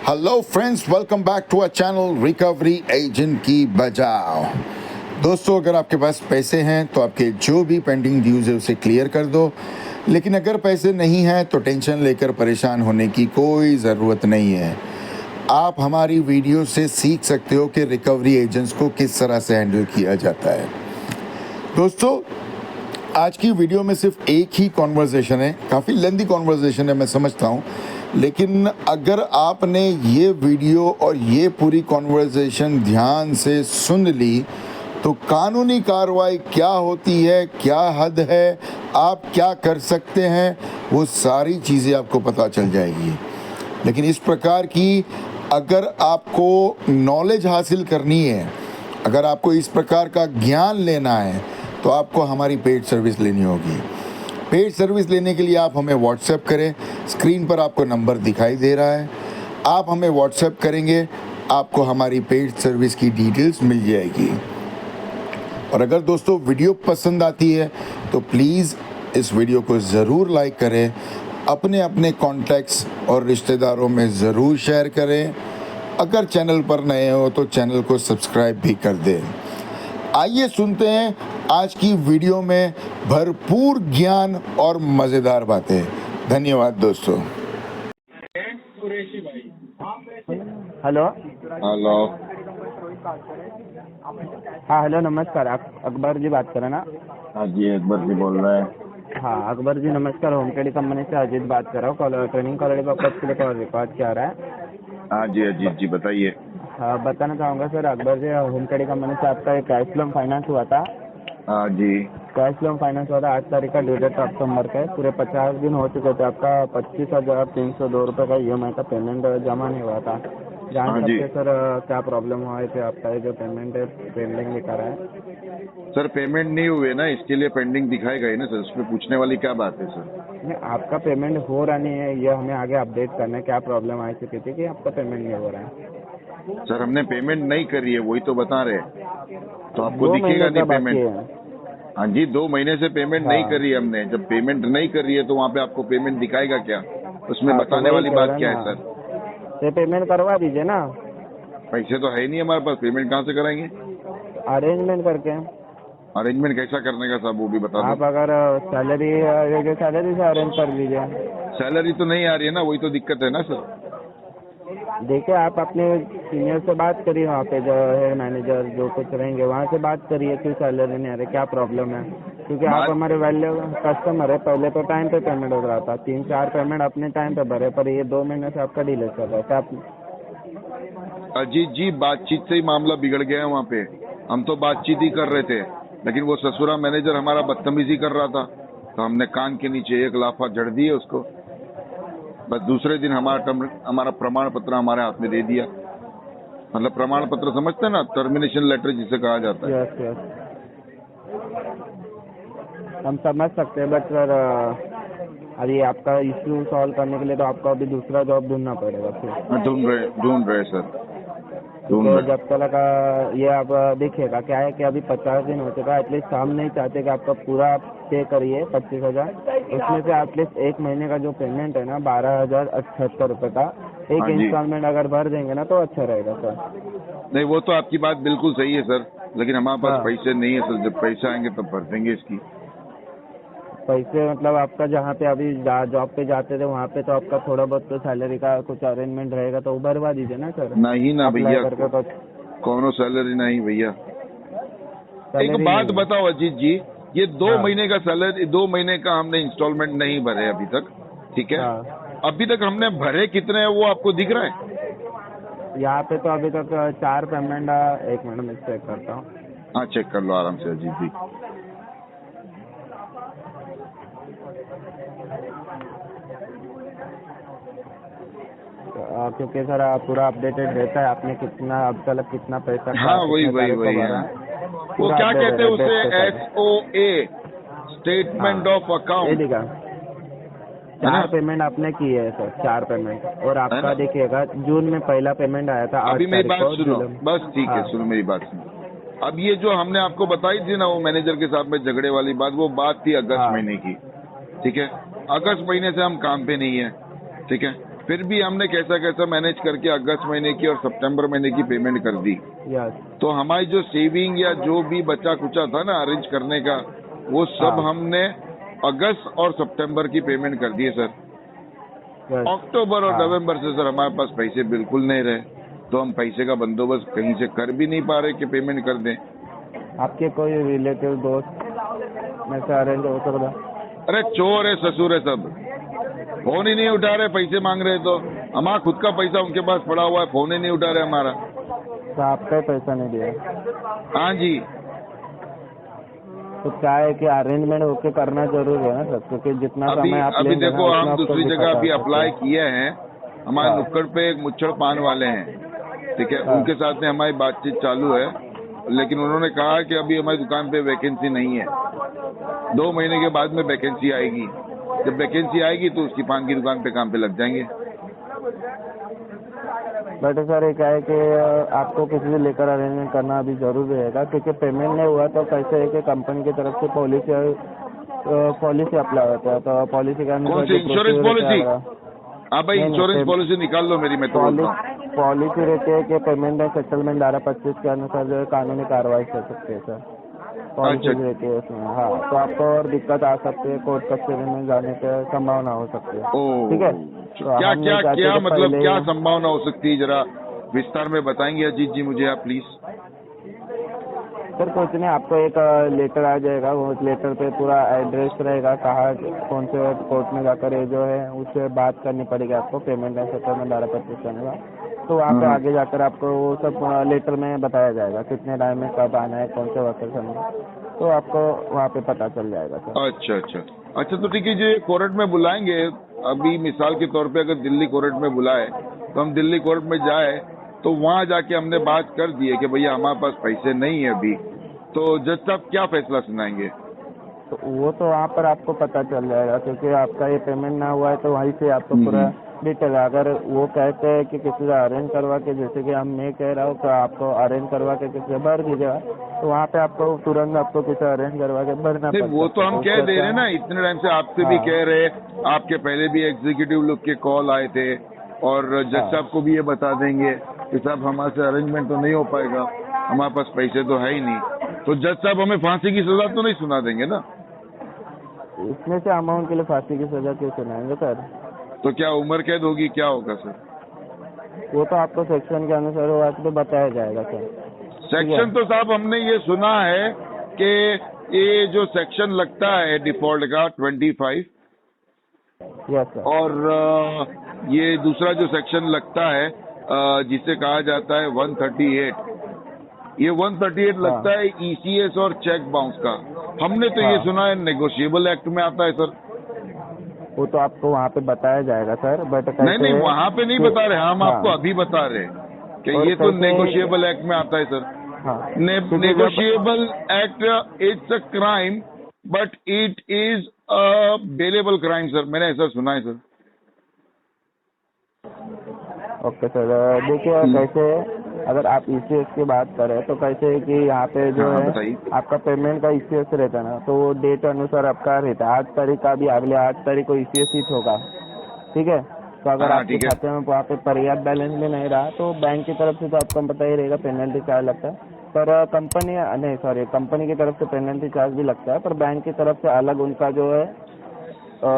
Hello friends, welcome back to our channel recovery agent की बजाओ। दोस्तों, अगर आपके पास पैसे हैं तो आपके जो भी पेंडिंग ड्यूज है उसे क्लियर कर दो, लेकिन अगर पैसे नहीं हैं तो टेंशन लेकर परेशान होने की कोई ज़रूरत नहीं है। आप हमारी वीडियो से सीख सकते हो कि रिकवरी एजेंट्स को किस तरह से हैंडल किया जाता है। दोस्तों, आज की वीडियो में सिर्फ एक ही कॉन्वर्सेशन है, काफ़ी लेंदी कॉन्वर्सेशन है मैं समझता हूँ, लेकिन अगर आपने ये वीडियो और ये पूरी कॉन्वर्सेशन ध्यान से सुन ली तो कानूनी कार्रवाई क्या होती है, क्या हद है, आप क्या कर सकते हैं, वो सारी चीज़ें आपको पता चल जाएगी। लेकिन इस प्रकार की अगर आपको नॉलेज हासिल करनी है, अगर आपको इस प्रकार का ज्ञान लेना है तो आपको हमारी पेड सर्विस लेनी होगी। पेड सर्विस लेने के लिए आप हमें व्हाट्सएप करें, स्क्रीन पर आपको नंबर दिखाई दे रहा है, आप हमें व्हाट्सएप करेंगे, आपको हमारी पेड सर्विस की डिटेल्स मिल जाएगी। और अगर दोस्तों वीडियो पसंद आती है तो प्लीज़ इस वीडियो को ज़रूर लाइक करें, अपने अपने कॉन्टैक्ट्स और रिश्तेदारों में ज़रूर शेयर करें। अगर चैनल पर नए हो तो चैनल को सब्सक्राइब भी कर दें। आइए सुनते हैं आज की वीडियो में भरपूर ज्ञान और मज़ेदार बातें। धन्यवाद दोस्तों। हेलो। हेलो। हाँ हेलो, नमस्कार। आप अकबर जी बात करें ना? हाँ जी, अकबर जी बोल रहे हैं। हाँ अकबर जी नमस्कार, होम केडी कंपनी से अजीत बात कर रहा हूँ। ट्रेनिंग कॉलेज पर्पज के लिए कॉल रिकॉर्ड किया रहा है। हाँ जी अजीत जी बताइए। हाँ बताना चाहूँगा सर, अकबर जी होम केडी कंपनी से आपका एक कैश लोन फाइनेंस हुआ था। हाँ जी। कैश लोन फाइनेंस हुआ था 8 तारीख का, ड्यू डेट अक्टूबर का है। पूरे 50 दिन हो चुके थे। आपका 25,302 रुपये का EMI का पेमेंट जमा नहीं हुआ था। जान हाँ जी। सकते सर क्या प्रॉब्लम हुआ है? आपका ये जो पेमेंट है पेंडिंग दिखा रहा है। सर पेमेंट नहीं हुए ना, इसके लिए पेंडिंग दिखाएगा ही ना सर, उसमें पूछने वाली क्या बात है सर? नहीं, आपका पेमेंट हो रहा नहीं है, ये हमें आगे अपडेट करना है। क्या प्रॉब्लम आ चुकी थी कि आपका पेमेंट नहीं हो रहा है? सर हमने पेमेंट नहीं करी है, वही तो बता रहे हैं। तो आपको 2 दिखेगा महीने नहीं का बाकी पेमेंट। है। हाँ जी, 2 महीने से पेमेंट नहीं हाँ। करी है हमने। जब पेमेंट नहीं कर रही है तो वहाँ पे आपको पेमेंट दिखाएगा क्या? उसमें हाँ, तो बताने वही वाली कह बात रहा क्या है ना, सर? ये पेमेंट करवा दीजिए ना। पैसे तो है नहीं हमारे पास, पेमेंट कहाँ से कराएंगे? अरेंजमेंट करके। अरेंजमेंट कैसा करने का साहब वो भी बता दो। आप अगर सैलरी सैलरी से अरेंज कर लीजिए। सैलरी तो नहीं आ रही है ना, वही तो दिक्कत है ना सर। देखिए, आप अपने सीनियर से बात करिए, वहाँ पे जो है मैनेजर जो कुछ रहेंगे वहाँ से बात करिए, क्यों सैलरी नहीं आ रही, क्या प्रॉब्लम है। क्योंकि आप हमारे वैल्यू कस्टमर है। पहले तो टाइम पे पेमेंट हो रहा था, 3-4 पेमेंट अपने टाइम पे भरे, पर ये 2 महीने से आपका डिले चल रहा था। अजीत जी, बातचीत से ही मामला बिगड़ गया है वहाँ पे। हम तो बातचीत ही कर रहे थे, लेकिन वो ससुरा मैनेजर हमारा बदतमीजी कर रहा था, तो हमने कान के नीचे एक लाफा जड़ दिए उसको। बस दूसरे दिन हमारा प्रमाण पत्र हमारे हाथ में दे दिया। मतलब प्रमाण पत्र समझते हैं ना, टर्मिनेशन लेटर जिसे कहा जाता है। यस यस, हम समझ सकते हैं, बट सर अभी आपका इश्यू सॉल्व करने के लिए तो आपको अभी दूसरा जॉब ढूंढना पड़ेगा फिर। ढूंढ रहे सर, ढूंढ तो रहे। जब तक ये आप देखिएगा, क्या है कि अभी 50 दिन हो चुका है। एटलीस्ट हम नहीं चाहते कि आपका पूरा पे करिए 25,000, उसमें से एटलीस्ट 1 महीने का जो पेमेंट है ना 12,078 रुपये का, एक हाँ जी। इंस्टॉलमेंट अगर भर देंगे ना तो अच्छा रहेगा सर। नहीं, वो तो आपकी बात बिल्कुल सही है सर, लेकिन हमारे पास हाँ। पैसे नहीं है सर। जब पैसे आएंगे तब भर देंगे इसकी। पैसे मतलब आपका जहाँ पे अभी जॉब पे जाते थे वहाँ पे तो आपका थोड़ा बहुत तो सैलरी का कुछ अरेंजमेंट रहेगा, तो वो भरवा दीजिए ना सर। नहीं ना अप्लाई भैया, करके तो कौनो सैलरी नहीं भैया। एक सैलरी बात नहीं है। बताओ अजीत जी, ये 2 हाँ। महीने का सैलरी, 2 महीने का हमने इंस्टॉलमेंट नहीं भरे अभी तक, ठीक है? हाँ, अभी तक हमने भरे कितने हैं वो आपको दिख रहा है? यहाँ पे तो अभी तक 4 पेमेंट, 1 मिनट में चेक करता हूँ। हाँ चेक कर लो आराम से अजीत जी। क्योंकि सर पूरा अपडेटेड रहता है, आपने कितना अब तक कितना पैसा हाँ वही भरा हाँ। है। वो पूरा क्या updated कहते हैं है, उसे? date के साथ। SOA, स्टेटमेंट ऑफ ये अकाउंट, देखा, है ना? 4 पेमेंट आपने किए है सर, 4 पेमेंट। और है आपका ना? देखिएगा जून में पहला पेमेंट आया था 8 अभी मेरी तारीख बात को सुनो, जुलाई। बस ठीक है, हाँ सुनो मेरी बात सुनो। अब ये जो हमने आपको बताई थी ना वो मैनेजर के साथ में झगड़े वाली बात, वो बात थी अगस्त हाँ महीने की, ठीक है? अगस्त महीने से हम काम पे नहीं है, ठीक है? फिर भी हमने कैसा कैसा मैनेज करके अगस्त महीने की और सितंबर महीने की पेमेंट कर दी। यस तो हमारी जो सेविंग या जो भी बचा कुचा था ना अरेंज करने का, वो सब हाँ। हमने अगस्त और सितंबर की पेमेंट कर दी है सर। यस अक्टूबर और हाँ। नवंबर से सर हमारे पास पैसे बिल्कुल नहीं रहे, तो हम पैसे का बंदोबस्त कहीं से कर भी नहीं पा रहे कि पेमेंट कर दें। आपके कोई रिलेटिव दोस्त में से अरेंज हो सकता? अरे चोर है ससुर है सब, फोन ही नहीं उठा रहे, पैसे मांग रहे तो हमारा खुद का पैसा उनके पास पड़ा हुआ है, फोन ही नहीं उठा रहे हमारा। तो आपका ही पैसा नहीं दिया? हाँ जी। तो क्या है कि अरेंजमेंट होके करना जरूरी है ना सर, क्योंकि जितना अभी समय आप अभी लेंगे देखो ना, हम उतना दूसरी आपको जगह अभी दिक्कत आ अप्लाई सकती किए हैं, हमारे हाँ। नुक्कड़ पे एक मुच्छड़ पान वाले हैं, ठीक है, हाँ। उनके साथ में हमारी बातचीत चालू है, लेकिन उन्होंने कहा कि अभी हमारी दुकान पे वैकेंसी नहीं है, 2 महीने के बाद में वैकेंसी आएगी, जब वैकेंसी आएगी तो उसकी पान की दुकान पे काम पे लग जाएंगे। बट सर ये क्या है कि आपको किसी से लेकर अरेंजमेंट करना अभी जरूरी रहेगा, क्योंकि पेमेंट नहीं हुआ तो कैसे है कि कंपनी की तरफ से पॉलिसी अप्लाई होता है, तो पॉलिसी का कौन सी इंश्योरेंस पॉलिसी? हाँ भाई नहीं, इंश्योरेंस नहीं, पॉलिसी निकाल लो मेरी, मैं तो बोलता हूँ। पॉलिसी रहती है कि पेमेंट एंड सेटलमेंट धारा 25 के अनुसार जो है कानूनी कार्रवाई कर सकते हैं सर, पॉलिसी अच्छा। रहती है उसमें। हाँ, तो आपको और दिक्कत आ सकती है, कोर्ट कचहरी में जाने की संभावना हो सकती है। ओ ठीक है, तो क्या हमने क्या चाहते क्या कि मतलब पहले क्या ही- संभावना हो सकती है, जरा विस्तार में बताएंगे अजीत जी मुझे आप प्लीज। सर कुछ नहीं, आपको एक लेटर आ जाएगा, वो लेटर पे पूरा एड्रेस रहेगा, कहाँ कौन से कोर्ट में जाकर ये जो है उससे बात करनी पड़ेगी आपको, पेमेंट एंड सेटलमेंट धारा 25 करने का। तो वहाँ पे आगे जाकर आपको वो सब लेटर में बताया जाएगा कितने टाइम में कब आना है, कौन से वर्कर करना, तो आपको वहाँ पे पता चल जाएगा सर। अच्छा अच्छा अच्छा, तो ठीक है जी, कोर्ट में बुलाएंगे। अभी मिसाल के तौर पे अगर दिल्ली कोर्ट में बुलाए तो हम दिल्ली कोर्ट में जाए, तो वहाँ जाके हमने बात कर दी है कि भैया हमारे पास पैसे नहीं है अभी, तो जज साहब क्या फैसला सुनाएंगे? तो वो तो वहाँ पर आपको पता चल जाएगा, क्योंकि आपका ये पेमेंट ना हुआ है, तो वहीं से आपको पूरा डिटेल, अगर वो कहते हैं कि किसी से अरेंज करवा के, जैसे कि हम मैं कह रहा हूँ कि आपको अरेंज करवा के किसी से भर दीजिएगा, तो वहाँ पे आपको तुरंत आपको किसी अरेंज करवा के भरना नहीं, पड़ता वो तो है। हम कह दे रहे हैं ना, इतने टाइम से आपसे भी हाँ। कह रहे, आपके पहले भी एग्जीक्यूटिव लोग के कॉल आए थे, और जज हाँ। साहब को भी ये बता देंगे कि साहब हमारे से अरेंजमेंट तो नहीं हो पाएगा, हमारे पास पैसे तो है ही नहीं, तो जज साहब हमें फांसी की सजा तो नहीं सुना देंगे ना? इसमें से अमाउंट के लिए फांसी की सजा क्यों सुनाएंगे सर? तो क्या उम्र कैद होगी, क्या होगा सर? वो तो आपको सेक्शन के अनुसार वो आपको बताया जाएगा सर। सेक्शन तो साहब हमने ये सुना है कि ये जो सेक्शन लगता है डिफॉल्ट का 25, यस सर। और ये दूसरा जो सेक्शन लगता है जिसे कहा जाता है 138, ये 138 लगता है ईसीएस और चेक बाउंस का। हमने तो ये हाँ। सुना है नेगोशिएबल एक्ट में आता है सर। वो तो आपको वहाँ पे बताया जाएगा सर, बट नहीं नहीं, वहाँ पे नहीं बता रहे, हम आपको हाँ। अभी बता रहे हैं कि और ये तो कैसे- नेगोशिएबल एक्ट में आता है सर। हाँ, क्योंकि जब- negotiable act it's a crime but it is a bailable crime sir, मैंने ऐसा सुना है सर। ओके सर, देखिए कैसे अगर आप ईसीएस की बात करें तो कैसे है कि यहाँ पे जो हाँ, है बताइए। आपका पेमेंट का ईसीएस रहता है ना, तो वो डेट अनुसार आपका रहता है, 8 तारीख का भी अगले 8 तारीख को ईसीएस हिट होगा, ठीक है। तो अगर हाँ, आपके ठीक है। खाते में वहाँ पे पर्याप्त बैलेंस भी नहीं रहा तो बैंक की तरफ से तो आपको पता ही रहेगा पेनल्टी चार्ज लगता है, पर कंपनी की तरफ से पेनल्टी चार्ज भी लगता है, पर बैंक की तरफ से अलग उनका जो है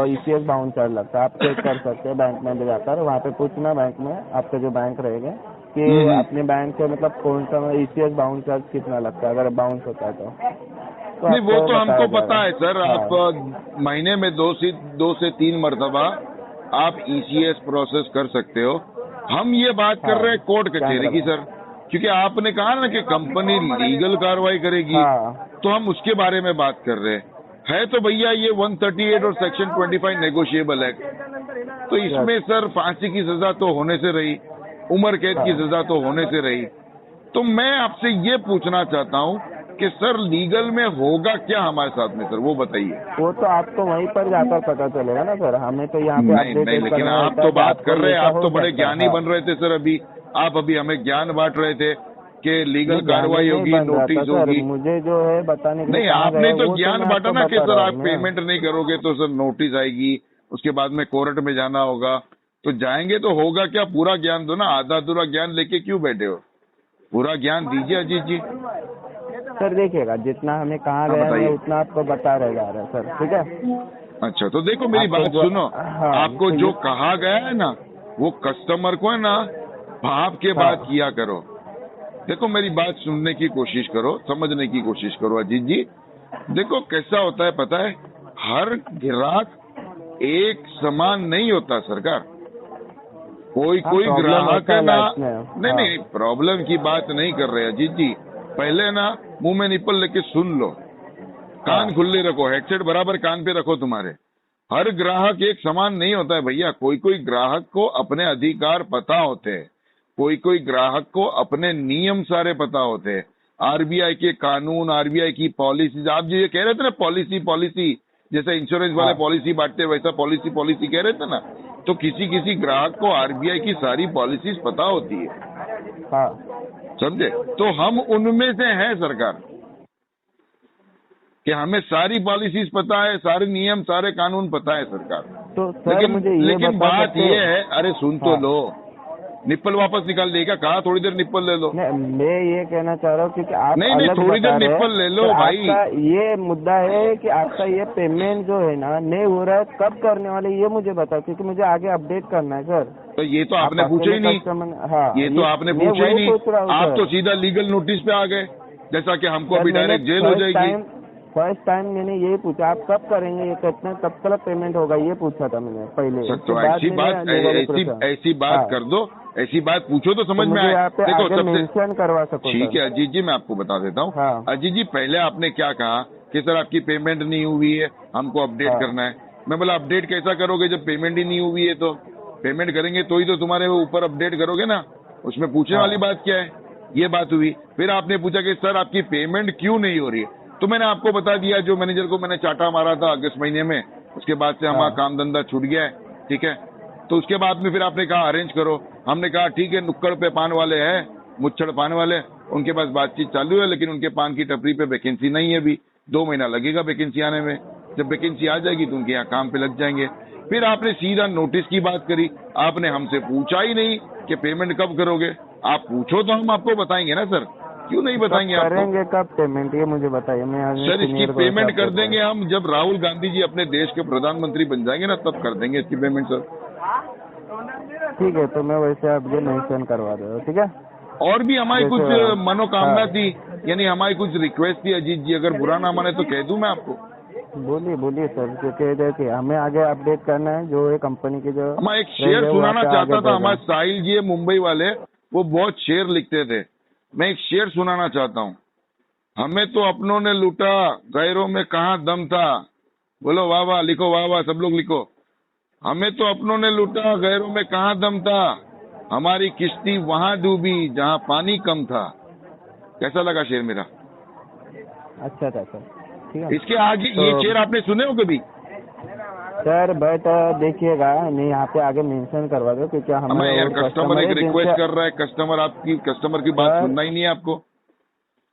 ईसीएस बाउंस चार्ज लगता है। आप चेक कर सकते हैं बैंक में भी जाकर, वहाँ पे पूछना बैंक में आपके जो बैंक रहेंगे कि अपने बैंक से मतलब कौन सा ईसीएस बाउंस चार्ज कितना लगता है अगर बाउंस होता है तो नहीं, वो आपको तो हमको बताया पता है सर। जाएगा। आप महीने में 2 से 3 मरतबा आप ईसीएस प्रोसेस कर सकते हो। हम ये बात कर रहे हैं कोर्ट कचहरी की सर, क्योंकि आपने कहा ना कि कंपनी लीगल कार्रवाई करेगी, हाँ, तो हम उसके बारे में बात कर रहे हैं। तो भैया ये 138 और सेक्शन 25 नेगोशिएबल एक्ट, तो इसमें सर फांसी की सजा तो होने से रही, उम्र कैद की सजा तो होने से रही। तो मैं आपसे ये पूछना चाहता हूँ कि सर लीगल में होगा क्या हमारे साथ में सर, वो बताइए। वो तो आपको वहीं पर जाकर पता चलेगा ना सर, हमें तो यहाँ पे नहीं नहीं, अपडेट लेकिन करना आप होता तो है कि बात आपको कर रहे हैं, ऐसा आप हो तो बड़े सकता है। ज्ञानी हाँ। बन रहे थे सर। आप अभी हमें ज्ञान बांट रहे थे कि लीगल नहीं, कार्रवाई ज्ञान होगी, नहीं बन रहा था नोटिस सर, होगी। मुझे जो है बताने के लिए नहीं, कहा आपने गया, तो वो तो ज्ञान मैं बांटा आपको ना कि बता सर रहा आप हूँ ना। पेमेंट नहीं करोगे तो सर नोटिस आएगी, उसके बाद में कोर्ट में जाना होगा। तो जाएंगे तो होगा क्या, पूरा ज्ञान दो ना, आधा अधूरा ज्ञान लेके क्यों बैठे हो, पूरा ज्ञान दीजिए अजीत जी। सर देखिएगा, जितना हमें कहा गया है बताइए। मैं उतना आपको बता रहे जा रहा है सर, ठीक है। अच्छा तो देखो मेरी आपको बात जो सुनो, हाँ आपको तो जो ये कहा गया है ना, वो कस्टमर को है ना भाप के हाँ बात किया करो। देखो मेरी बात सुनने की कोशिश करो, समझने की कोशिश करो अजीत जी। देखो कैसा होता है पता है, हर ग्राहक एक समान नहीं होता सरकार। कोई हाँ कोई प्रॉब्लम ग्राहक होता है है ना, लाइफ में। नहीं हाँ नहीं प्रॉब्लम की बात नहीं कर रहे अजीत जी। पहले ना मुंह में निपल लेके सुन लो, हाँ कान खुले रखो, हेडसेट बराबर कान पे रखो तुम्हारे। हर ग्राहक एक समान नहीं होता है भैया। कोई कोई ग्राहक को अपने अधिकार पता होते हैं, कोई कोई ग्राहक को अपने नियम सारे पता होते हैं, आरबीआई के कानून, आरबीआई की पॉलिसीज। आप जो ये कह रहे थे ना पॉलिसी पॉलिसी, जैसे इंश्योरेंस वाले हाँ पॉलिसी बांटते हैं वैसा पॉलिसी पॉलिसी कह रहे थे ना, तो किसी किसी ग्राहक को आरबीआई की सारी पॉलिसीज पता होती है, हाँ। समझे। तो हम उनमें से हैं सरकार, कि हमें सारी पॉलिसीज पता है, सारे नियम सारे कानून पता है सरकार। तो सर लेकिन मुझे ये लेकिन बता बात सकते ये हैं। है, अरे सुन तो हाँ लो, निप्पल वापस निकाल लेगा, कहा थोड़ी देर निप्पल ले लो। नहीं, मैं ये कहना चाह रहा हूँ क्योंकि आप नहीं नहीं अलग थोड़ी देर बता रहे निप्पल ले हैं। लो सर भाई। आपका ये मुद्दा है कि आपका ये पेमेंट जो है ना नहीं हो रहा है, कब करने वाले ये मुझे बताओ, क्योंकि मुझे आगे अपडेट करना है सर। तो ये तो आप आपने पूछा ही अकेले नहीं, कस्टमर, हाँ ये तो आपने मैं पूछा ही वही नहीं। पूछ रहा हूँ आप सर। तो सीधा लीगल नोटिस पे आ गए, जैसा कि हमको सर अभी मैंने डायरेक्ट जेल हो जाएगी। फर्स्ट टाइम मैंने यही पूछा, आप कब करेंगे, ये कितने कब तक पेमेंट होगा, ये पूछा था मैंने पहले। सर उसके तो बाद ऐसी मैंने बात लेवल ऐसी पूछा। ऐसी बात हाँ कर दो, ऐसी बात पूछो तो तो समझ में मुझे आए। यहाँ पे देखो आगे सबसे मेंशन करवा सको ठीक सर। है अजीत जी, मैं आपको बता देता हूँ। हाँ अजीत जी पहले आपने क्या कहा कि सर आपकी पेमेंट नहीं हुई है, हमको अपडेट हाँ करना है। मैं बोला अपडेट कैसा करोगे जब पेमेंट ही नहीं हुई है, तो पेमेंट करेंगे तो ही तो तुम्हारे ऊपर अपडेट करोगे ना, उसमें पूछने वाली हाँ बात क्या है। ये बात हुई। फिर आपने पूछा कि सर आपकी पेमेंट क्यों नहीं हो रही है, तो मैंने आपको बता दिया, जो मैनेजर को मैंने चाटा मारा था अगस्त महीने में, उसके बाद से हमारा हाँ काम धंधा छूट गया है, ठीक है। तो उसके बाद में फिर आपने कहा अरेंज करो, हमने कहा ठीक है, नुक्कड़ पे पान वाले हैं, मुच्छड़ पान वाले, उनके पास बातचीत चालू है, लेकिन उनके पान की टपरी पे वैकेंसी नहीं है अभी, 2 महीना लगेगा वैकेंसी आने में। जब वैकेंसी आ जाएगी तो उनके यहाँ काम पे लग जाएंगे। फिर आपने सीधा नोटिस की बात करी, आपने हमसे पूछा ही नहीं कि पेमेंट कब करोगे। आप पूछो तो हम आपको बताएंगे ना सर, क्यों नहीं कब बताएंगे आपको। करेंगे, कब पेमेंट, ये मुझे बताइए। मैं सर इसकी सीनियर को पेमेंट कर अपडेट देंगे हम, जब राहुल गांधी जी अपने देश के प्रधानमंत्री बन जाएंगे ना, तब कर देंगे इसकी पेमेंट सर। ठीक है, तो मैं वैसे आपको मेंशन करवा दे रहा हूँ, ठीक है। और भी हमारी कुछ जैसे मनोकामना हाँ थी, यानी हमारी कुछ रिक्वेस्ट थी अजीत जी, अगर बुरा ना माने तो कह दूं मैं आपको। बोलिए बोलिए सर, क्योंकि देखिए हमें आगे अपडेट करना है, जो है कंपनी की जो हमारा एक रही शेर है वो सुनाना आपको आगे चाहता था, देगा। हमारे साहिल जी है मुंबई वाले, वो बहुत शेर लिखते थे, मैं एक शेर सुनाना चाहता हूँ। हमें तो अपनों ने लूटा, गैरों में कहाँ दम था। बोलो वाह वाह, लिखो वाह वाह, सब लोग लिखो। हमें तो अपनों ने लूटा, गैरों में कहाँ दम था, हमारी किश्ती वहां डूबी जहां पानी कम था। कैसा लगा शेर मेरा। अच्छा था सर, ठीक है। इसके आगे तो ये शेर आपने सुने हो कभी। सर बट देखिएगा, मैं यहाँ पे आगे मेंशन करवा दो, क्योंकि हमें हमारे यार और कस्टमर एक है रिक्वेस्ट जिनसे कर रहा है, कस्टमर की बात सर सुनना ही नहीं है आपको।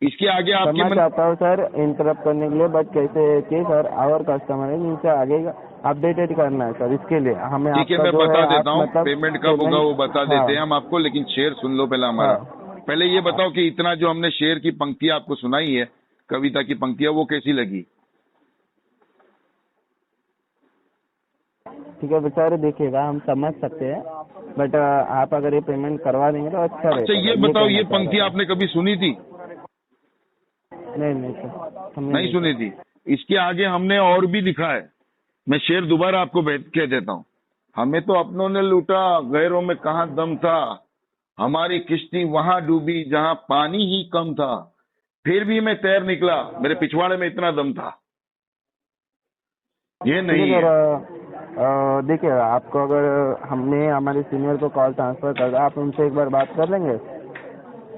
इसके आगे आपके क्षमा मन। चाहता हूँ सर इंटरप्ट करने के लिए, बट कैसे कि सर और कस्टमर है जिनसे आगे अपडेटेड करना है सर, इसके लिए हमें ठीक है आपका मैं जो बता है देता आप हूँ, मतलब पेमेंट कब होगा वो बता हाँ देते हैं हम आपको, लेकिन शेर सुन लो पहले हमारा। हाँ पहले ये बताओ कि इतना जो हमने शेर की पंक्तियां आपको सुनाई है, कविता की पंक्तियां, वो कैसी लगी। ठीक है बेचारे, देखिएगा हम समझ सकते हैं, बट आप अगर ये पेमेंट करवा देंगे तो अच्छा अच्छा रहेगा। ये बताओ, कहना ये चाह पंक्तियां रहा आपने कभी सुनी थी। था। नहीं सर, हमने नहीं सुनी थी। इसके आगे हमने और भी लिखा है, मैं शेर दोबारा आपको कह देता हूँ। हमें तो अपनों ने लूटा, गैरों में कहाँ दम था, हमारी किश्ती वहां डूबी जहां पानी ही कम था, फिर भी मैं तैर निकला, मेरे पिछवाड़े में इतना दम था। ये ठीक है नहीं सर। है। देखिए आपको अगर हमने हमारे सीनियर को कॉल ट्रांसफर कर दिया, आप उनसे एक बार बात कर लेंगे,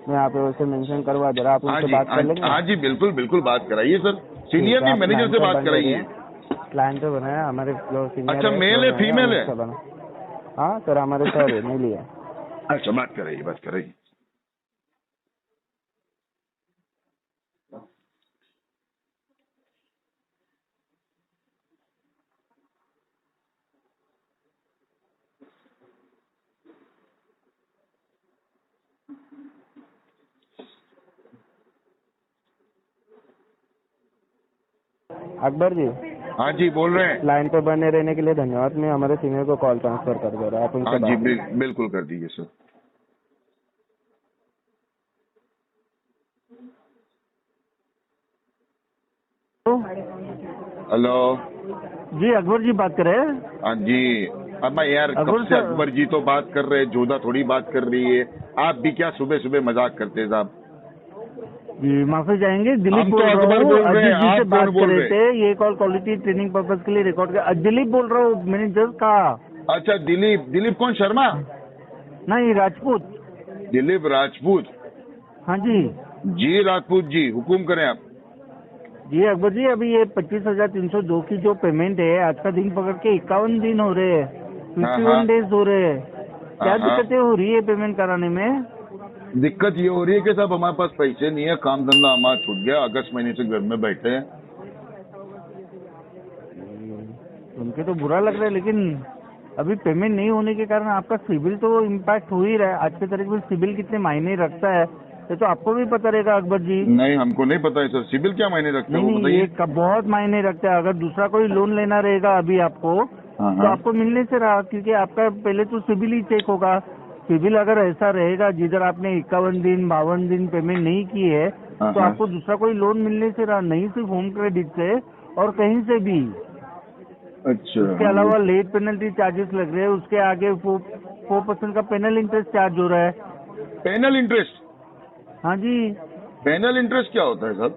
मैं यहाँ पे वैसे मेंशन करवा दे रहा, आप हाँ उनसे जी, बात कर लेंगे। हाँ जी, बिल्कुल बिल्कुल बात कराइए सर, ठीक सीनियर है, नहीं आप मैनेजर लाइन से पे बात बन कराइए। रहिए। लाइन पे बनाया हमारे जो सीनियर अच्छा है, मेल फ्लोर है मैनेजर, फीमेल है। उनसे बना। हाँ सर, हमारे सर है, नहीं लिया। अच्छा बात कराइए, बात कराइए। अकबर जी, हाँ जी, बोल रहे हैं। लाइन पे बने रहने के लिए धन्यवाद। मैं हमारे सीनियर को कॉल ट्रांसफर कर दे रहा हूँ, आप उनसे हाँ जी, बात करें। बिल्कुल कर दीजिए सर। हेलो। जी अकबर जी बात कर रहे हैं? हाँ जी। अब मैं यार कब अकबर से सर, अकबर जी तो बात कर रहे हैं, जोधा थोड़ी बात कर रही है। आप भी क्या सुबह सुबह मजाक करते हैं साहब। जी माफी चाहेंगे, दिलीप हम तो बोल रहा अकबर हूँ। बोल रहे हैं, अजीत जी से आप बात कौन कर बोल रहे रहे थे, ये कॉल क्वालिटी ट्रेनिंग पर्पज के लिए रिकॉर्ड कर। दिलीप बोल रहा हूँ, मैंने जस्ट कहा। अच्छा, दिलीप। दिलीप कौन, शर्मा? नहीं, राजपूत। दिलीप राजपूत। हाँ जी। जी राजपूत जी, हुकुम करें आप। जी अकबर जी, अभी ये 25,302 की जो पेमेंट है, आज का दिन पकड़ के 51 दिन हो रहे हैं, हाँ 51 डेज हो रहे हैं। क्या हाँ। दिक्कतें हो रही है पेमेंट कराने में? दिक्कत ये हो रही है कि साहब हमारे पास पैसे नहीं है, काम धंधा हमारा छूट गया, अगस्त महीने से घर में बैठे हैं। सुन के तो बुरा लग रहा है, लेकिन अभी पेमेंट नहीं होने के कारण आपका सिबिल तो इम्पैक्ट हो ही रहा है। आज के तारीख में सिबिल कितने मायने रखता है, ये तो आपको भी पता रहेगा अकबर जी। नहीं, हमको नहीं पता है सर, सिबिल क्या मायने रखते हैं नहीं वो नहीं, ये बताइए। बहुत मायने रखता है। अगर दूसरा कोई लोन लेना रहेगा अभी आपको, हाँ तो हाँ। आपको मिलने से रहा, क्योंकि आपका पहले तो सिबिल ही चेक होगा। सिबिल अगर ऐसा रहेगा जिधर आपने 51 दिन 52 दिन पेमेंट नहीं की है, हाँ तो हाँ। आपको दूसरा कोई लोन मिलने से रहा, नहीं सिर्फ होम क्रेडिट से और कहीं से भी। अच्छा। उसके हाँ, अलावा लेट पेनल्टी चार्जेस लग रहे हैं, उसके आगे 4% का पेनल इंटरेस्ट चार्ज हो रहा है। Penal interest. हाँ जी। पेनल इंटरेस्ट क्या होता है सर?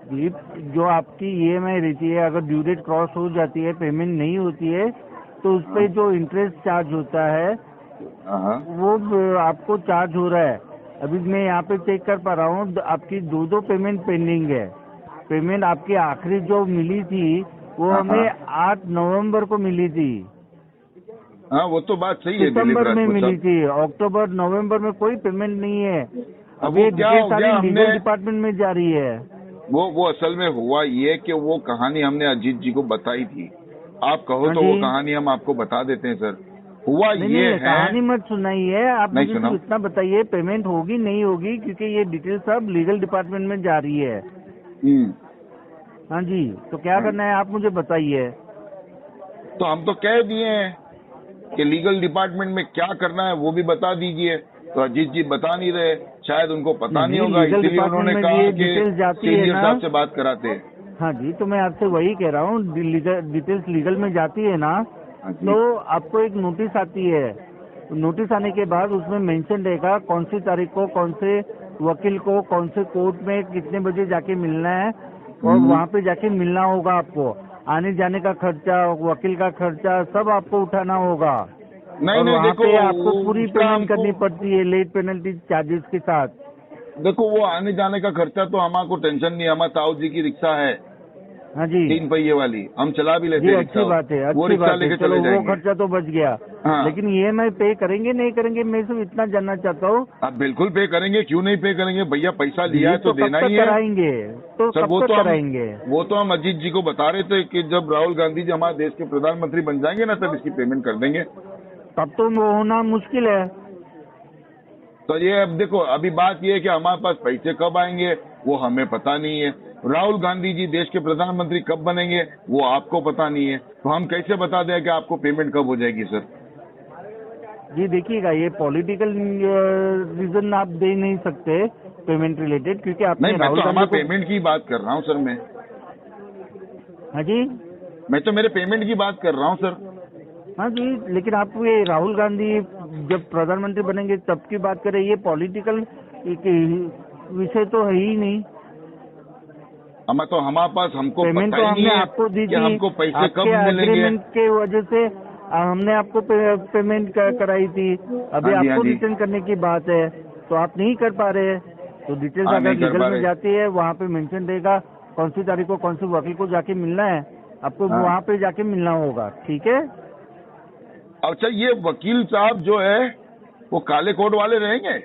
जी, जो आपकी ईएमआई रहती है, अगर ड्यू डेट क्रॉस हो जाती है, पेमेंट नहीं होती है, तो उस पे जो इंटरेस्ट चार्ज होता है हाँ हाँ। वो आपको चार्ज हो रहा है। अभी मैं यहाँ पे चेक कर पा रहा हूँ, आपकी दो पेमेंट पेंडिंग है। पेमेंट आपकी आखिरी जो मिली थी वो हाँ, हमें हाँ। 8 नवंबर को मिली थी, हाँ, वो तो बात सही है दिलीप सितंबर में राजपूत मिली साहब। थी, अक्टूबर नवंबर में कोई पेमेंट नहीं है। अब अभी वो ये क्या डिटेल हो सारी गया, लीगल हमने डिपार्टमेंट में जा रही है। वो असल में हुआ ये कि वो कहानी हमने अजीत जी को बताई थी। आप कहो हाँ तो जी। वो कहानी हम आपको बता देते हैं सर। हुआ नहीं ये नहीं, है। कहानी मत सुनाइए, आप नहीं मुझे सिर्फ सुनाओ। इतना बताइए, पेमेंट होगी नहीं होगी, क्योंकि ये डिटेल सब लीगल डिपार्टमेंट में जा रही है। हाँ जी, तो क्या हाँ। करना है आप मुझे बताइए। तो हम तो कह दिए हैं कि लीगल डिपार्टमेंट में क्या करना है वो भी बता दीजिए। तो अजीत जी बता नहीं रहे, शायद उनको पता नहीं होगा, लीगल इसीलिए डिपार्टमेंट उन्होंने में कहा ये कि डिटेल्स जाती है सीनियर ना। साहब से बात कराते। हाँ जी, तो मैं आपसे वही कह रहा हूँ, डिटेल्स लीगल में जाती है ना, हाँ जी। तो आपको एक नोटिस आती है। नोटिस आने के बाद उसमें मेंशन रहेगा कौन सी तारीख को कौन से वकील को कौन से कोर्ट में कितने बजे जाके मिलना है, और वहाँ पे जाके मिलना होगा आपको। आने जाने का खर्चा, वकील का खर्चा सब आपको उठाना होगा। नहीं और नहीं, वहाँ देखो पे आपको पूरी उसका पेमेंट हमको, करनी पड़ती है लेट पेनल्टी चार्जेस के साथ। देखो वो आने जाने का खर्चा तो हमारे टेंशन नहीं है। हमारे ताऊ जी की रिक्शा है, हाँ जी 3 पहिए वाली, हम चला भी लेते जी, हैं अच्छी रिक्शा। बात है, वो अच्छी रिक्शा बात है। लेके चलो चले वो जाएंगे। खर्चा तो बच गया, हाँ। लेकिन ईएमआई पे करेंगे नहीं करेंगे, मैं सिर्फ इतना जानना चाहता हूँ। आप बिल्कुल पे करेंगे, क्यों नहीं पे करेंगे भैया, पैसा लिया है तो कब देना तक ही है कराएंगे? तो सर। कब तक कराएंगे? वो तो हम अजीत जी को बता रहे थे कि जब राहुल गांधी जी हमारे देश के प्रधानमंत्री बन जाएंगे ना, तब इसकी पेमेंट कर देंगे। तब तो वो होना मुश्किल है। तो ये अब देखो, अभी बात ये है कि हमारे पास पैसे कब आएंगे वो हमें पता नहीं है। राहुल गांधी जी देश के प्रधानमंत्री कब बनेंगे वो आपको पता नहीं है। तो हम कैसे बता दें कि आपको पेमेंट कब हो जाएगी सर? जी देखिएगा, ये पॉलिटिकल रीजन आप दे नहीं सकते पेमेंट रिलेटेड, क्योंकि आपने नहीं, मैं राहुल तो गांधी हमारे को। पेमेंट की बात कर रहा हूँ सर। हाँ जी। मैं तो मेरे पेमेंट की बात कर रहा हूँ सर। हाँ जी, लेकिन आप ये राहुल गांधी जब प्रधानमंत्री बनेंगे तब की बात करें, ये पॉलिटिकल विषय तो है ही नहीं। तो हमारे पास, हमको पेमेंट पता तो ही नहीं हमने है आपको दी कि थी, हमको पैसे आपके कब मिलेंगे। एग्रीमेंट के वजह से हमने आपको पेमेंट कराई थी। अभी हाँ जी, हाँ आपको जी। रिटर्न करने की बात है, तो आप नहीं कर पा रहे। तो डिटेल्स हाँ, अगर नहीं कर लीगल पा में रहे। जाती है, वहाँ पे मेंशन रहेगा कौन सी तारीख को कौन से वकील को जाके मिलना है, आपको हाँ। वहाँ पे जाके मिलना होगा। ठीक है? अच्छा, ये वकील साहब जो है वो काले कोट वाले रहेंगे?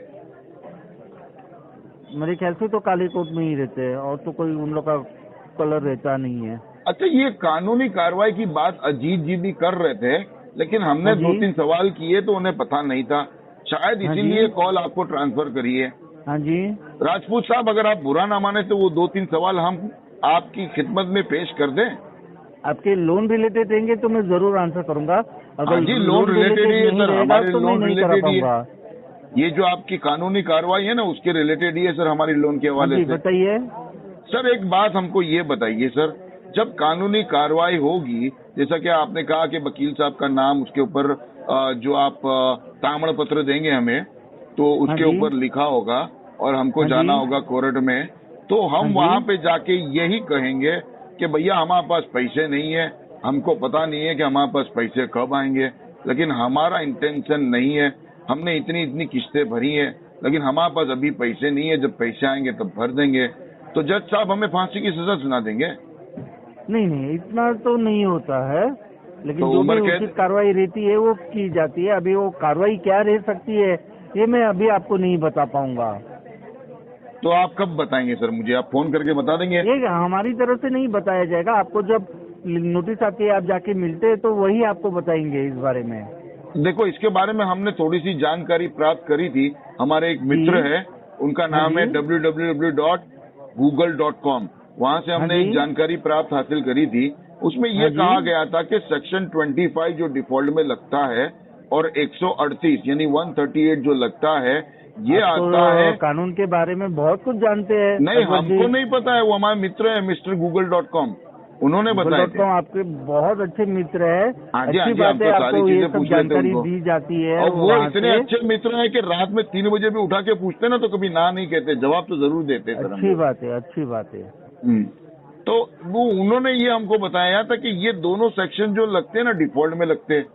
मेरे ख्याल से तो काली कोट में ही रहते हैं, और तो कोई उन लोग का कलर रहता नहीं है। अच्छा, ये कानूनी कार्रवाई की बात अजीत जी भी कर रहे थे, लेकिन हमने हाँ जी। 2-3 सवाल किए तो उन्हें पता नहीं था। शायद हाँ इसीलिए जी। कॉल आपको ट्रांसफर करी है। हाँ जी। राजपूत साहब, अगर आप बुरा ना माने तो वो 2-3 सवाल हम आपकी खिदमत में पेश कर दें। आपके लोन रिलेटेड रहेंगे तो मैं जरूर आंसर करूंगा। हाँ अगर जी, लोन रिलेटेड ही है नहीं सर, रहेगा हमारे तो मैं लोन नहीं करा रिलेटेड ही है। पाऊंगा। ये जो आपकी कानूनी कार्रवाई है ना, उसके रिलेटेड ही है सर, हमारी लोन के हाँ हवाले जी, से। बताइए। सर एक बात हमको ये बताइए सर, जब कानूनी कार्रवाई होगी, जैसा कि आपने कहा कि वकील साहब का नाम उसके ऊपर जो आप ताम्र पत्र देंगे हमें, तो हाँ उसके जी। ऊपर लिखा होगा और हमको हाँ जाना जी। होगा कोर्ट में, तो हाँ हम जी। वहां पे जाके यही कहेंगे कि भैया हमारे पास पैसे नहीं है, हमको पता नहीं है कि हमारे पास पैसे कब आएंगे, लेकिन हमारा इंटेंशन नहीं है, हमने इतनी इतनी किस्तें भरी हैं, लेकिन हमारे पास अभी पैसे नहीं है, जब पैसे आएंगे तब भर देंगे, तो जज साहब हमें फांसी की सजा सुना देंगे। नहीं नहीं, इतना तो नहीं होता है, लेकिन तो जो भी उम्र कैद- उचित कार्रवाई रहती है वो की जाती है। अभी वो कार्रवाई क्या रह सकती है ये मैं अभी आपको नहीं बता पाऊंगा। तो आप कब बताएंगे सर मुझे? आप फोन करके बता देंगे? ये हमारी तरफ से नहीं बताया जाएगा आपको। जब नोटिस आती है, आप जाके मिलते हैं, तो वही आपको बताएंगे इस बारे में। देखो, इसके बारे में हमने थोड़ी सी जानकारी प्राप्त करी थी। हमारे एक मित्र जी। है, उनका हाँ नाम है जी। www.google.com। वहां से हमने हाँ जी। एक जानकारी प्राप्त हासिल करी थी। उसमें ये हाँ जी। कहा गया था कि सेक्शन 25 जो डिफॉल्ट में लगता है और 138 यानी 138 जो लगता है, ये आप तो आता है। कानून के बारे में बहुत कुछ जानते हैं नहीं, अकबर जी। हमको नहीं पता है, वो हमारे मित्र है मिस्टर google.com, उन्होंने बताया थे। Google.com आपके बहुत अच्छे मित्र है। हाँ जी, हाँ अच्छी जी, बात हमको है, सारी आपको ये चीजें सब पूछ लेते जानकारी उनको। दी जाती है। और वो वहाँ इतने से। अच्छे मित्र हैं कि रात में 3 बजे भी उठा के पूछते ना तो कभी ना नहीं कहते, जवाब तो जरूर देते सर अच्छी हमें। बात है, अच्छी बात है। तो वो उन्होंने ये हमको बताया था कि ये दोनों सेक्शन जो लगते हैं ना डिफॉल्ट में लगते हैं,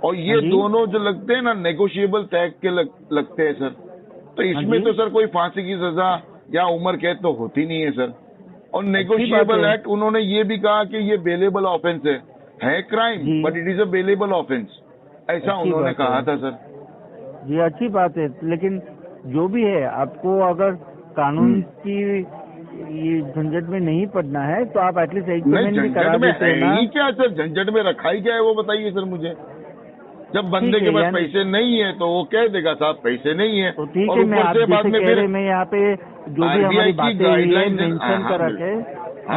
और ये हाँ जी। दोनों जो लगते हैं ना नेगोशिएबल टैग के लगते हैं सर। तो इसमें जी। तो सर कोई फांसी की सजा या उम्र कैद तो होती नहीं है सर। और नेगोशिएबल है। एक्ट उन्होंने ये भी कहा कि ये बेलेबल ऑफेंस है क्राइम जी। But it is a bailable offence, ऐसा अच्छी उन्होंने बात कहा है। था सर। जी, अच्छी बात है, लेकिन जो भी है, आपको अगर कानून की ये झंझट में नहीं पड़ना है तो आप एटलीस्ट एक नहीं, पेमेंट भी करा झंझट में देते हैं ना। है ही क्या सर? झंझट में रखा ही क्या है वो बताइए सर मुझे। जब बंदे ठीक के है, पास यानी- पैसे नहीं है तो वो कह देगा साहब पैसे नहीं है, तो ठीक और है, मैं ऊपर आप से बाद जैसे में कह फिर रहे, मैं यहाँ पे जो भी RBI हमारी की बातें हुई है गाइडलाइंस है। मेंशन हाँ, करा बिल्कुल। के हाँ,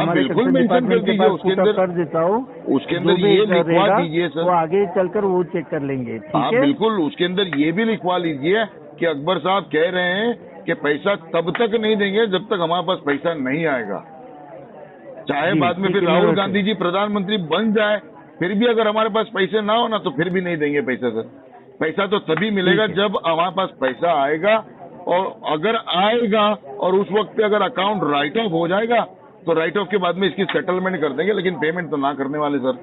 हमारे बिल्कुल कंसर्न मेंशन कर डिपार्टमेंट के दीजिए, पास उसके पुट अप अंदर कर देता हूँ। उसके अंदर जो भी ये लिखवा रहेगा, दीजिए सर। वो आगे चलकर वो चेक कर लेंगे। ठीक हाँ है। बिल्कुल, उसके अंदर ये भी लिखवा लीजिए कि अकबर साहब कह रहे हैं कि पैसा तब तक नहीं देंगे जब तक हमारे पास पैसा नहीं आएगा। चाहे जी, बाद में ठीक फिर है, राहुल मैं गांधी जी प्रधानमंत्री बन जाए, फिर भी अगर हमारे पास पैसे ना हो ना तो फिर भी नहीं देंगे पैसा सर। पैसा तो तभी मिलेगा ठीक है। जब हमारे पास पैसा आएगा, और अगर आएगा और उस वक्त पे अगर अकाउंट राइट ऑफ हो जाएगा तो राइट ऑफ के बाद में इसकी सेटलमेंट कर देंगे, लेकिन पेमेंट तो ना करने वाले सर।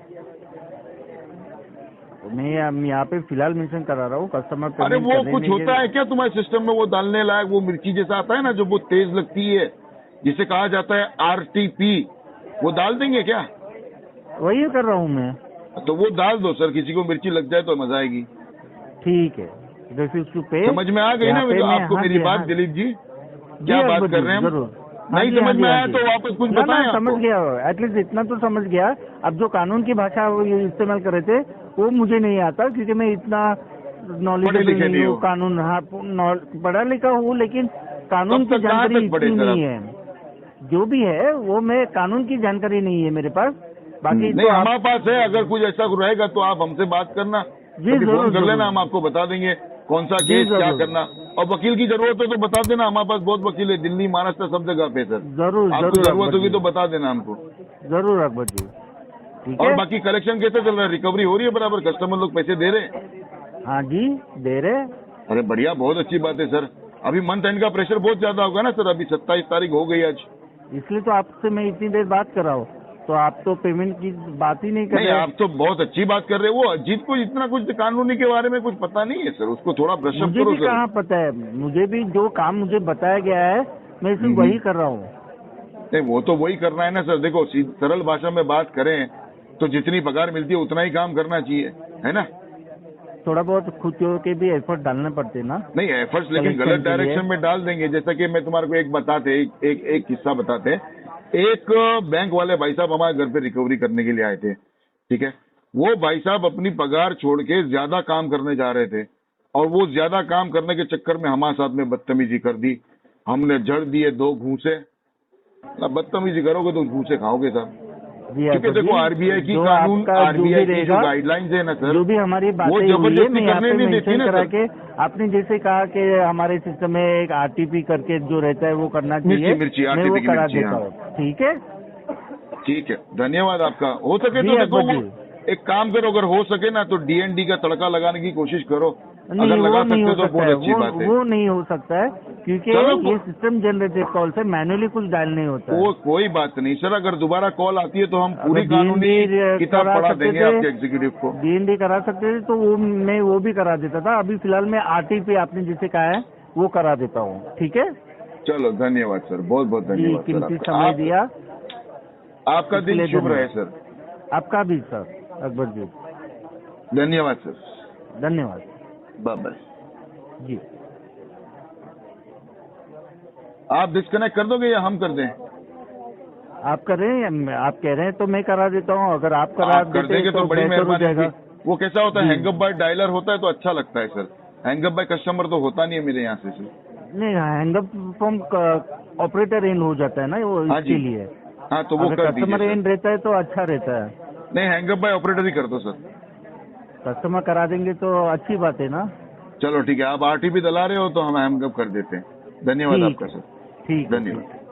मैं यहाँ पे फिलहाल मेंशन करा रहा हूँ कस्टमर अरे पेमेंट वो करने कुछ होता है क्या तुम्हारे सिस्टम में, वो डालने लायक वो मिर्ची जैसा आता है ना जो बहुत तेज लगती है, जिसे कहा जाता है RTP, वो डाल देंगे क्या? वही कर रहा हूँ मैं। तो वो डाल दो सर, किसी को मिर्ची लग जाए तो मजा आएगी। ठीक है, रेफ्यूज टू पे। समझ में आ गई ना आपको मेरी बात दिलीप जी? क्या बात कर रहे हैं हम? जरूर। नहीं समझ में आया तो वापस कुछ बताएं समझ आपको। गया, एटलीस्ट इतना तो समझ गया। अब जो कानून की भाषा वो ये इस्तेमाल कर रहे थे वो मुझे नहीं आता, क्योंकि मैं इतना नॉलेजेबल नहीं हूँ कानून। हाँ, पढ़ा लिखा हूँ, लेकिन कानून की जानकारी इतनी नहीं है। जो भी है वो मैं कानून की जानकारी नहीं है मेरे पास। बाकी नहीं, हमारे पास है, अगर कुछ ऐसा रहेगा तो आप हमसे बात करना, जी, फोन कर लेना, हम आपको बता देंगे कौन सा केस क्या करना। और वकील की जरूरत हो तो बता देना, हमारे पास बहुत वकील है, दिल्ली महाराष्ट्र सब जगह पे सर। जरूर आपको जरूरत होगी तो बता देना हमको। जरूर अकबर जी। ठीक है। और बाकी कलेक्शन कैसे चल रहा है? रिकवरी हो रही है बराबर? कस्टमर लोग पैसे दे रहे हैं? हाँ जी, दे रहे। अरे बढ़िया, बहुत अच्छी बात है सर। अभी मंथ एंड का प्रेशर बहुत ज्यादा होगा ना सर, अभी 27 तारीख हो गई आज। इसलिए तो आपसे मैं इतनी देर बात कर रहा हूँ, तो आप तो पेमेंट की बात ही नहीं कर नहीं, रहे। आप तो बहुत अच्छी बात कर रहे हो। वो अजीत को इतना कुछ कानूनी के बारे में कुछ पता नहीं है सर, उसको थोड़ा ब्रशअप मुझे करो भी सर। कहाँ पता है, मुझे भी जो काम मुझे बताया गया है मैं सिर्फ वही कर रहा हूँ। नहीं, वो तो वही करना है ना सर। देखो, सरल भाषा में बात करें तो जितनी पगार मिलती है उतना ही काम करना चाहिए, है ना? थोड़ा बहुत खुद के भी एफर्ट डालने पड़ते हैं ना। नहीं, एफर्ट्स लेकिन Collection गलत के लिए। डायरेक्शन में डाल देंगे। जैसा कि मैं तुम्हारे को एक किस्सा बताते हैं। एक बैंक वाले भाई साहब हमारे घर पे रिकवरी करने के लिए आए थे, ठीक है? वो भाई साहब अपनी पगार छोड़ के ज्यादा काम करने जा रहे थे, और वो ज्यादा काम करने के चक्कर में हमारे साथ में बदतमीजी कर दी। हमने जड़ दिए 2 घूंसे। ना बदतमीजी करोगे तो घूंसे खाओगे साहब। जी क्योंकि अकबर देखो जी, आरबीआई की जो कानून, आपका जो भी आरबीआई की जो रहेगा, गाइडलाइंस है ना सर, जो भी हमारी वो बातें हुई है जबरदस्ती मैं यहाँ करने पे नहीं देती मेंशन ना करा सर। के, आपने जैसे कहा कि हमारे सिस्टम में एक आरटीपी करके जो रहता है वो करना चाहिए, मिर्ची, मैं RTP वो की करा मिर्ची, देता हाँ। हूँ। ठीक है ठीक है, धन्यवाद आपका। हो सके जी तो देखो अकबर वो जी। एक काम करो, अगर हो सके ना तो डीएनडी का तड़का लगाने की कोशिश करो। नहीं, अगर वो लगा नहीं सकते हो तो सकता बहुत है, अच्छी बात है। वो नहीं हो सकता है, क्योंकि चलो, ये सिस्टम जनरेटेड कॉल से मैन्युअली कुछ डायल नहीं होता है। कोई बात नहीं सर, अगर दोबारा कॉल आती है तो हम पूरी अगर कानूनी DND किताब करा पढ़ा सकते देंगे थे, आपके एग्जीक्यूटिव को। DND करा सकते थे तो मैं वो भी करा देता था। अभी फिलहाल मैं आरटीपी आपने जिसे कहा है वो करा देता हूँ। ठीक है चलो, धन्यवाद सर, बहुत बहुत जी, धन्यवाद कीमती सर समय दिया आपका इसके दिन लिए शुभ रहे धन्यवाद। सर। आपका भी सर अकबर जी, धन्यवाद सर। धन्यवाद बाय बाय। जी। आप डिस्कनेक्ट कर दोगे या हम कर दें? आप कर रहे हैं, आप कह रहे हैं तो मैं करा देता हूँ। अगर आप करा आप कर देते देंगे तो बड़ी बेहतर हो मेहरबानी जाएगा। होगी। वो कैसा होता है, जी। हैंगअप बाय डायलर होता है तो अच्छा लगता है सर। हैंगअप बाय कस्टमर तो होता नहीं है मेरे यहाँ से सर। नहीं, हैंगअप फ्रॉम ऑपरेटर एंड हो जाता है ना वो, हाँ इसके जी। लिए। हाँ तो वो अगर कर कस्टमर दीजिए एंड सर। रहता है तो अच्छा रहता है। नहीं, हैंगअप बाय ऑपरेटर ही कर दो सर। कस्टमर करा देंगे तो अच्छी बात है ना। चलो ठीक है, आप आरटीपी दला रहे हो तो हम हैंगअप कर देते हैं। धन्यवाद ठीक आपका है, सर। ठीक है, धन्यवाद। ठीक है।